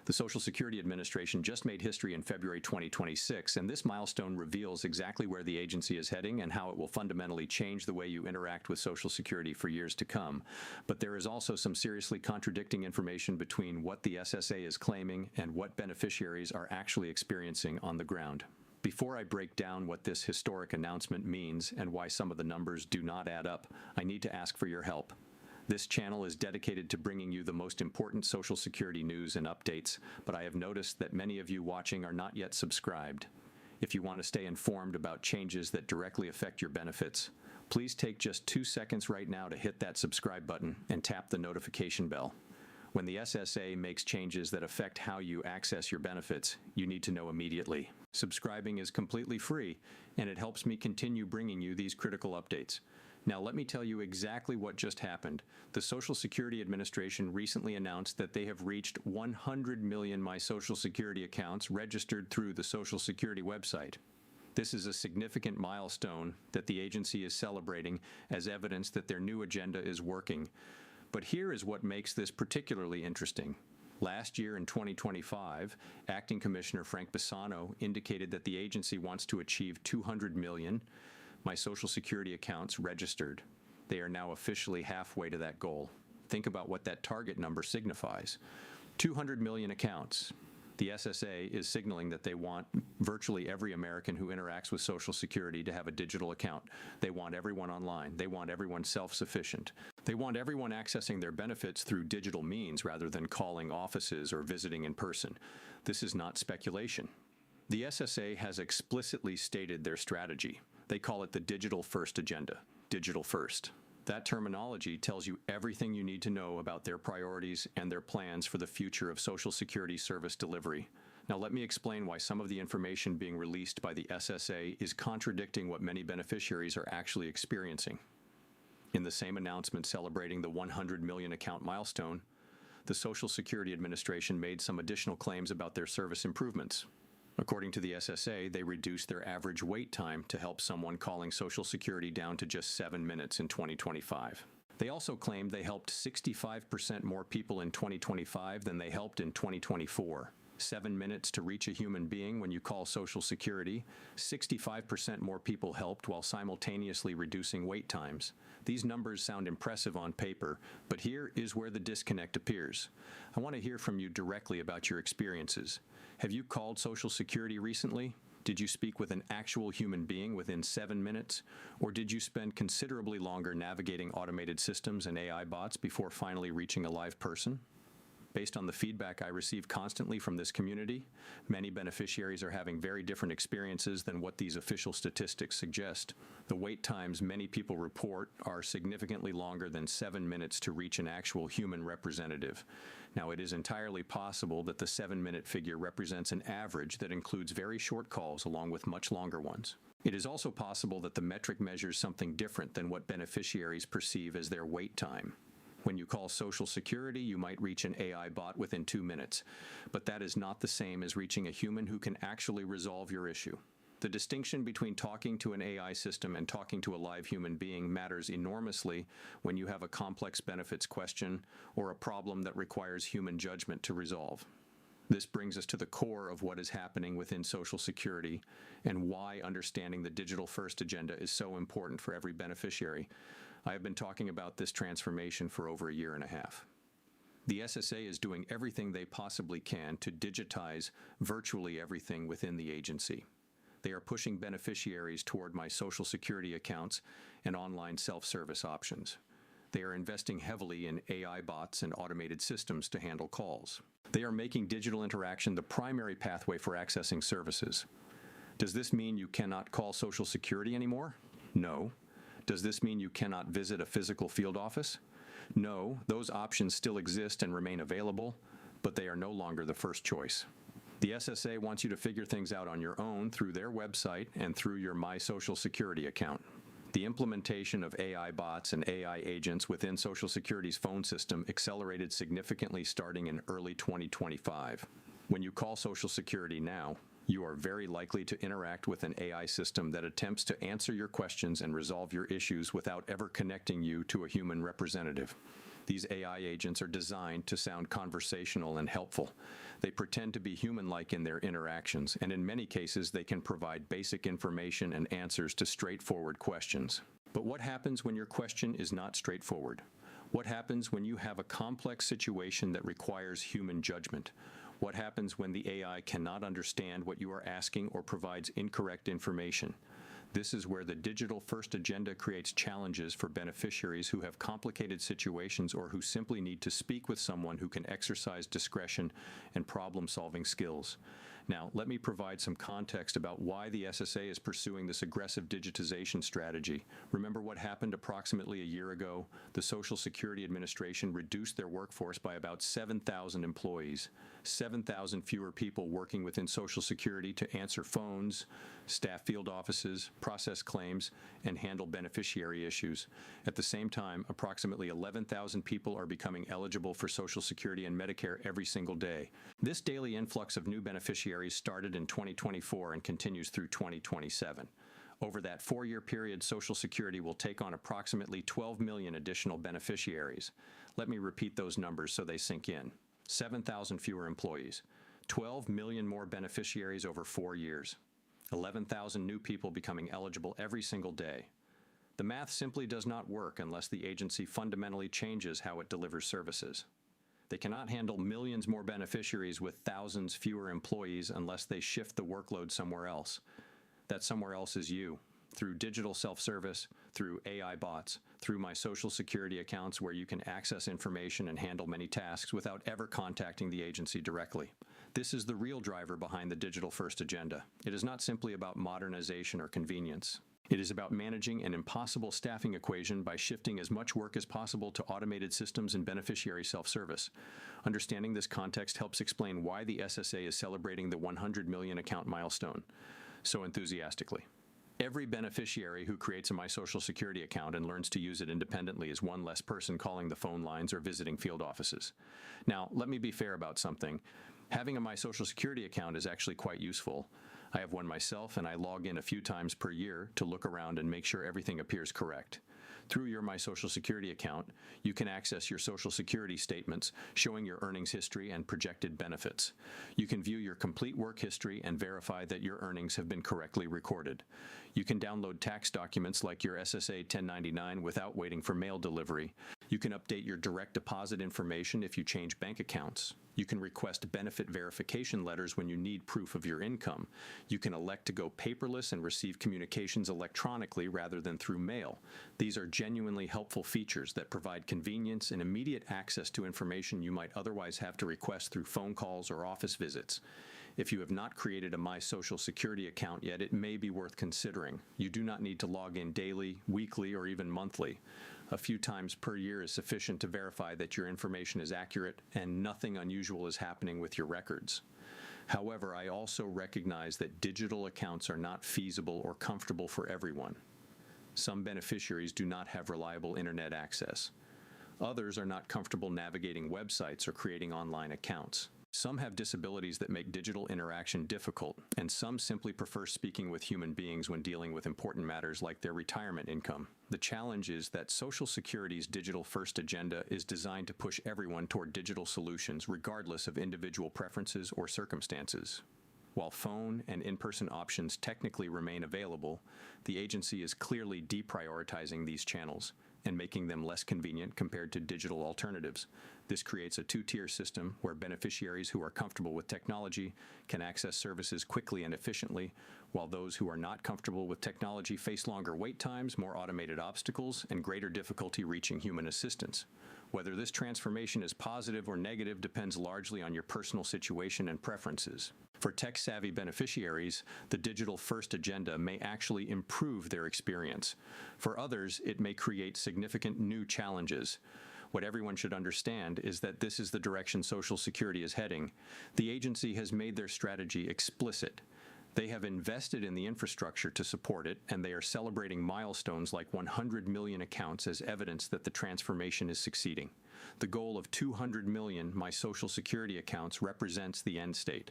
The Social Security Administration just made history in February 2026, and this milestone reveals exactly where the agency is heading and how it will fundamentally change the way you interact with Social Security for years to come. But there is also some seriously contradicting information between what the SSA is claiming and what beneficiaries are actually experiencing on the ground. Before I break down what this historic announcement means and why some of the numbers do not add up, I need to ask for your help. This channel is dedicated to bringing you the most important Social Security news and updates, but I have noticed that many of you watching are not yet subscribed. If you want to stay informed about changes that directly affect your benefits, please take just 2 seconds right now to hit that subscribe button and tap the notification bell. When the SSA makes changes that affect how you access your benefits, you need to know immediately. Subscribing is completely free, and it helps me continue bringing you these critical updates. Now, let me tell you exactly what just happened. The Social Security Administration recently announced that they have reached 100 million My Social Security accounts registered through the Social Security website. This is a significant milestone that the agency is celebrating as evidence that their new agenda is working. But here is what makes this particularly interesting. Last year in 2025, Acting Commissioner Frank Bisano indicated that the agency wants to achieve 200 million My Social Security accounts registered. They are now officially halfway to that goal. Think about what that target number signifies. 200 million accounts. The SSA is signaling that they want virtually every American who interacts with Social Security to have a digital account. They want everyone online. They want everyone self-sufficient. They want everyone accessing their benefits through digital means rather than calling offices or visiting in person. This is not speculation. The SSA has explicitly stated their strategy. They call it the Digital First Agenda. Digital First. That terminology tells you everything you need to know about their priorities and their plans for the future of Social Security service delivery. Now let me explain why some of the information being released by the SSA is contradicting what many beneficiaries are actually experiencing. In the same announcement celebrating the 100 million account milestone, the Social Security Administration made some additional claims about their service improvements. According to the SSA, they reduced their average wait time to help someone calling Social Security down to just 7 minutes in 2025. They also claimed they helped 65% more people in 2025 than they helped in 2024. 7 minutes to reach a human being when you call Social Security, 65% more people helped while simultaneously reducing wait times. These numbers sound impressive on paper, but here is where the disconnect appears. I want to hear from you directly about your experiences. Have you called Social Security recently? Did you speak with an actual human being within 7 minutes? Or did you spend considerably longer navigating automated systems and AI bots before finally reaching a live person? Based on the feedback I receive constantly from this community, many beneficiaries are having very different experiences than what these official statistics suggest. The wait times many people report are significantly longer than 7 minutes to reach an actual human representative. Now, it is entirely possible that the 7-minute figure represents an average that includes very short calls along with much longer ones. It is also possible that the metric measures something different than what beneficiaries perceive as their wait time. When you call Social Security, you might reach an AI bot within 2 minutes, but that is not the same as reaching a human who can actually resolve your issue. The distinction between talking to an AI system and talking to a live human being matters enormously when you have a complex benefits question or a problem that requires human judgment to resolve. This brings us to the core of what is happening within Social Security and why understanding the Digital First Agenda is so important for every beneficiary. I have been talking about this transformation for over 1.5 years. The SSA is doing everything they possibly can to digitize virtually everything within the agency. They are pushing beneficiaries toward My Social Security accounts and online self-service options. They are investing heavily in AI bots and automated systems to handle calls. They are making digital interaction the primary pathway for accessing services. Does this mean you cannot call Social Security anymore? No. Does this mean you cannot visit a physical field office? No, those options still exist and remain available, but they are no longer the first choice. The SSA wants you to figure things out on your own through their website and through your My Social Security account. The implementation of AI bots and AI agents within Social Security's phone system accelerated significantly starting in early 2025. When you call Social Security now, you are very likely to interact with an AI system that attempts to answer your questions and resolve your issues without ever connecting you to a human representative. These AI agents are designed to sound conversational and helpful. They pretend to be human-like in their interactions, and in many cases they can provide basic information and answers to straightforward questions. But what happens when your question is not straightforward? What happens when you have a complex situation that requires human judgment? What happens when the AI cannot understand what you are asking or provides incorrect information? This is where the digital-first agenda creates challenges for beneficiaries who have complicated situations or who simply need to speak with someone who can exercise discretion and problem-solving skills. Now, let me provide some context about why the SSA is pursuing this aggressive digitization strategy. Remember what happened approximately a year ago? The Social Security Administration reduced their workforce by about 7,000 employees. 7,000 fewer people working within Social Security to answer phones, staff field offices, process claims, and handle beneficiary issues. At the same time, approximately 11,000 people are becoming eligible for Social Security and Medicare every single day. This daily influx of new beneficiaries started in 2024 and continues through 2027. Over that 4-year period, Social Security will take on approximately 12 million additional beneficiaries. Let me repeat those numbers so they sink in. 7,000 fewer employees, 12 million more beneficiaries over 4 years, 11,000 new people becoming eligible every single day. The math simply does not work unless the agency fundamentally changes how it delivers services. They cannot handle millions more beneficiaries with thousands fewer employees unless they shift the workload somewhere else. That somewhere else is you, through digital self-service, through AI bots, through my Social Security accounts where you can access information and handle many tasks without ever contacting the agency directly. This is the real driver behind the digital-first agenda. It is not simply about modernization or convenience. It is about managing an impossible staffing equation by shifting as much work as possible to automated systems and beneficiary self-service. Understanding this context helps explain why the SSA is celebrating the 100 million account milestone so enthusiastically. Every beneficiary who creates a My Social Security account and learns to use it independently is one less person calling the phone lines or visiting field offices. Now, let me be fair about something. Having a My Social Security account is actually quite useful. I have one myself, and I log in a few times per year to look around and make sure everything appears correct. Through your My Social Security account, you can access your Social Security statements showing your earnings history and projected benefits. You can view your complete work history and verify that your earnings have been correctly recorded. You can download tax documents like your SSA 1099 without waiting for mail delivery. You can update your direct deposit information if you change bank accounts. You can request benefit verification letters when you need proof of your income. You can elect to go paperless and receive communications electronically rather than through mail. These are genuinely helpful features that provide convenience and immediate access to information you might otherwise have to request through phone calls or office visits. If you have not created a My Social Security account yet, it may be worth considering. You do not need to log in daily, weekly, or even monthly. A few times per year is sufficient to verify that your information is accurate and nothing unusual is happening with your records. However, I also recognize that digital accounts are not feasible or comfortable for everyone. Some beneficiaries do not have reliable internet access. Others are not comfortable navigating websites or creating online accounts. Some have disabilities that make digital interaction difficult, and some simply prefer speaking with human beings when dealing with important matters like their retirement income. The challenge is that Social Security's digital-first agenda is designed to push everyone toward digital solutions regardless of individual preferences or circumstances. While phone and in-person options technically remain available, the agency is clearly deprioritizing these channels and making them less convenient compared to digital alternatives. This creates a two-tier system where beneficiaries who are comfortable with technology can access services quickly and efficiently, while those who are not comfortable with technology face longer wait times, more automated obstacles, and greater difficulty reaching human assistance. Whether this transformation is positive or negative depends largely on your personal situation and preferences. For tech-savvy beneficiaries, the digital-first agenda may actually improve their experience. For others, it may create significant new challenges. What everyone should understand is that this is the direction Social Security is heading. The agency has made their strategy explicit. They have invested in the infrastructure to support it, and they are celebrating milestones like 100 million accounts as evidence that the transformation is succeeding. The goal of 200 million My Social Security accounts represents the end state.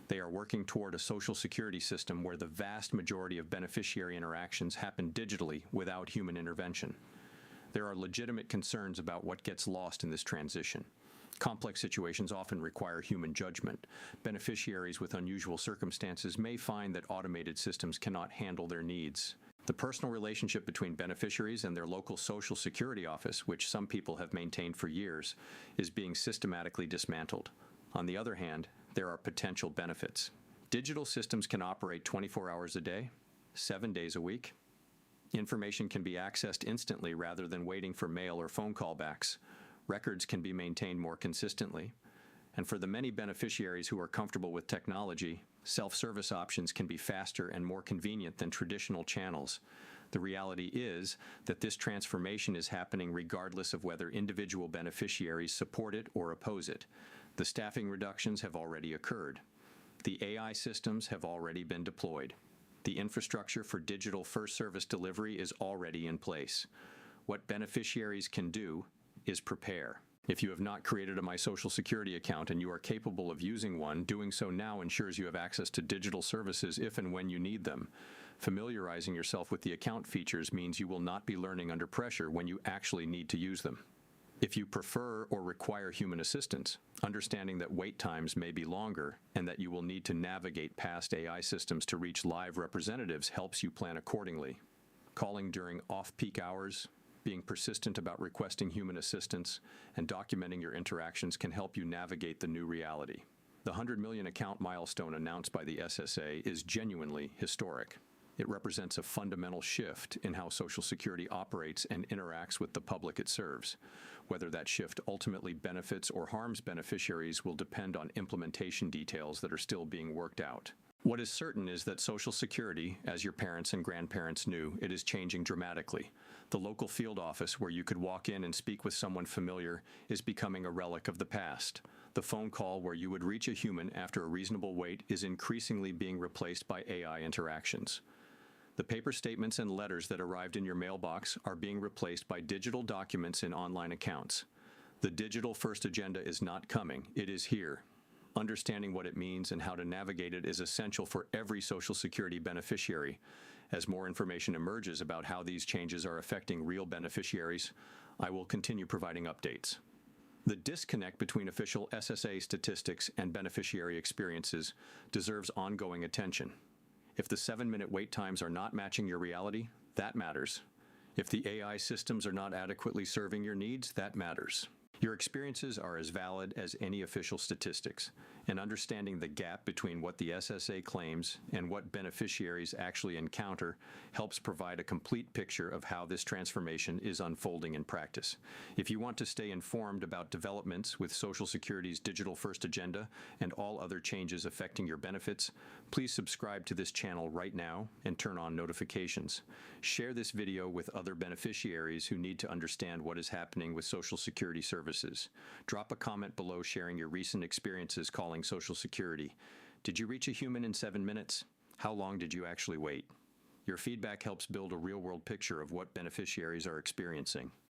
They are working toward a Social Security system where the vast majority of beneficiary interactions happen digitally without human intervention. There are legitimate concerns about what gets lost in this transition. Complex situations often require human judgment. Beneficiaries with unusual circumstances may find that automated systems cannot handle their needs. The personal relationship between beneficiaries and their local Social Security office, which some people have maintained for years, is being systematically dismantled. On the other hand, there are potential benefits. Digital systems can operate 24 hours a day, 7 days a week. Information can be accessed instantly rather than waiting for mail or phone callbacks. Records can be maintained more consistently. And for the many beneficiaries who are comfortable with technology, self-service options can be faster and more convenient than traditional channels. The reality is that this transformation is happening regardless of whether individual beneficiaries support it or oppose it. The staffing reductions have already occurred. The AI systems have already been deployed. The infrastructure for digital first service delivery is already in place. What beneficiaries can do is prepare. If you have not created a My Social Security account and you are capable of using one, doing so now ensures you have access to digital services if and when you need them. Familiarizing yourself with the account features means you will not be learning under pressure when you actually need to use them. If you prefer or require human assistance, understanding that wait times may be longer and that you will need to navigate past AI systems to reach live representatives helps you plan accordingly. Calling during off-peak hours, being persistent about requesting human assistance, and documenting your interactions can help you navigate the new reality. The 100 million account milestone announced by the SSA is genuinely historic. It represents a fundamental shift in how Social Security operates and interacts with the public it serves. Whether that shift ultimately benefits or harms beneficiaries will depend on implementation details that are still being worked out. What is certain is that Social Security, as your parents and grandparents knew, it is changing dramatically. The local field office where you could walk in and speak with someone familiar is becoming a relic of the past. The phone call where you would reach a human after a reasonable wait is increasingly being replaced by AI interactions. The paper statements and letters that arrived in your mailbox are being replaced by digital documents in online accounts. The digital first agenda is not coming, it is here. Understanding what it means and how to navigate it is essential for every Social Security beneficiary. As more information emerges about how these changes are affecting real beneficiaries, I will continue providing updates. The disconnect between official SSA statistics and beneficiary experiences deserves ongoing attention. If the 7-minute wait times are not matching your reality, that matters. If the AI systems are not adequately serving your needs, that matters. Your experiences are as valid as any official statistics, and understanding the gap between what the SSA claims and what beneficiaries actually encounter helps provide a complete picture of how this transformation is unfolding in practice. If you want to stay informed about developments with Social Security's digital first agenda and all other changes affecting your benefits, please subscribe to this channel right now and turn on notifications. Share this video with other beneficiaries who need to understand what is happening with Social Security services. Drop a comment below sharing your recent experiences calling Social Security. Did you reach a human in 7 minutes? How long did you actually wait? Your feedback helps build a real-world picture of what beneficiaries are experiencing.